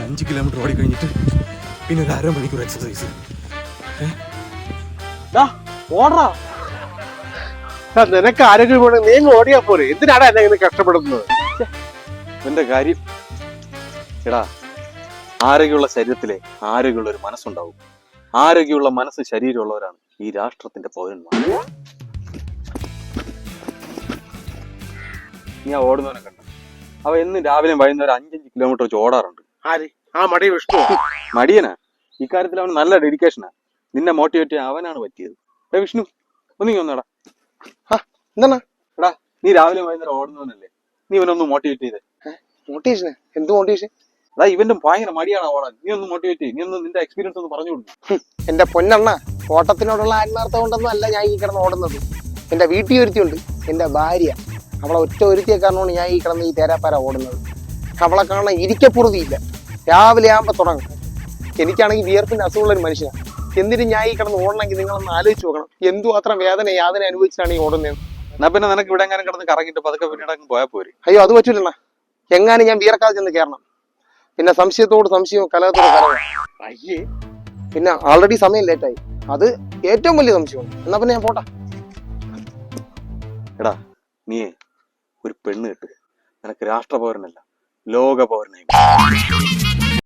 5 kilometre ഓടി കഴിഞ്ഞിട്ട് പിന്നെ ഒരു അരമണിക്കൂർ എക്സസൈസ്. ഓടാ, നിനക്ക് ആരോഗ്യം വേണം, നീ ഓടിയാ പോരെ. എന്തിനാണ് എന്നെ ഇങ്ങനെ കഷ്ടപ്പെടുന്നത്? എന്റെ കാര്യം എടാ, ആരോഗ്യമുള്ള ശരീരത്തിലെ ആരോഗ്യമുള്ള ഒരു മനസ്സുണ്ടാവും. ആരോഗ്യമുള്ള മനസ്സ് ശരീരമുള്ളവരാണ് ഈ രാഷ്ട്രത്തിന്റെ പൗരന്മാർ. ഞാൻ ഓടുന്നവനെ കണ്ട അവ എന്നും രാവിലെ വൈകുന്നേരം 5 കിലോമീറ്റർ വെച്ച് ഓടാറുണ്ട്. ആര്? ആ മടി വിഷ്ണു. മടിയനാ? ഇക്കാര്യത്തിൽ അവൻ നല്ല ഡെഡിക്കേഷനാ. നിന്നെ മോട്ടിവേറ്റ് ചെയ്യാൻ അവനാണ് പറ്റിയത്. വിഷ്ണു ഒന്നിങ്ങി എന്താണ്? എടാ, നീ രാവിലെ വൈകുന്നേരം ഓടുന്നവനല്ലേ, നീ ഇവനൊന്ന് മോട്ടിവേറ്റ് ചെയ്തേ. മോട്ടിവേഷൻ? എന്ത് മോട്ടിവേഷൻ? അതാ ഇവന്റെ ഭയങ്കര മടിയാണ് ഓടാൻ. നീ ഒന്ന് മോട്ടിവേറ്റ് ചെയ്യും. നീ ഒന്ന് നിന്റെ എക്സ്പീരിയൻസ് ഒന്ന് പറഞ്ഞു കൊടുക്കും. എന്റെ പൊന്നെണ്ണ, ഓട്ടത്തിനോടുള്ള ആത്മാർത്ഥം കൊണ്ടൊന്നും അല്ല ഞാൻ ഈ കിടന്ന് ഓടുന്നത്. എന്റെ വീട്ടിൽ ഒരുത്തിയുണ്ട്, എന്റെ ഭാര്യ. അവളെ ഒറ്റ ഒരുത്തിയെ കാരണമാണ് ഞാൻ ഈ കിടന്ന് ഈ തേരാപ്പാര ഓടുന്നത്. അവളെ കാണാൻ ഇരിക്കപ്പുറതിയില്ല. രാവിലെ ആകുമ്പോൾ തുടങ്ങും. എനിക്കാണെങ്കിൽ വിയർപ്പിന്റെ അസുഖമുള്ള ഒരു മനുഷ്യനാണ്. എന്തിനും ഞാൻ ഈ കിടന്ന് ഓടണമെങ്കിൽ നിങ്ങളൊന്ന് ആലോചിച്ച് നോക്കണം, എന്തുമാത്രം യാതന അനുഭവിച്ചാണ് ഈ ഓടുന്നത്. എന്നാ പിന്നെ നിനക്ക് ഇവിടെ എങ്ങനെ കിടന്ന് കറങ്ങിട്ട് പതുക്കെ പിന്നീട് പോയാൽ പോരെ? അയ്യോ, അത് പറ്റൂലണ്ണ. എങ്ങാനും ഞാൻ വിയർക്കാതെ ചെന്ന് കയറണം. പിന്നെ സംശയത്തോട് സംശയവും കലഹത്തോട് കലഹവും. അയ്യേ, പിന്നെ ആൾറെഡി സമയം ലേറ്റായി. അത് ഏറ്റവും വലിയ സംശയമാണ്. എന്നാ പിന്നെ ഞാൻ പോട്ടാ. എടാ, നീ ഒരു പെണ്ണ് കിട്ടുക, നിനക്ക് രാഷ്ട്രപൗരനല്ല ലോക പൗരനായി.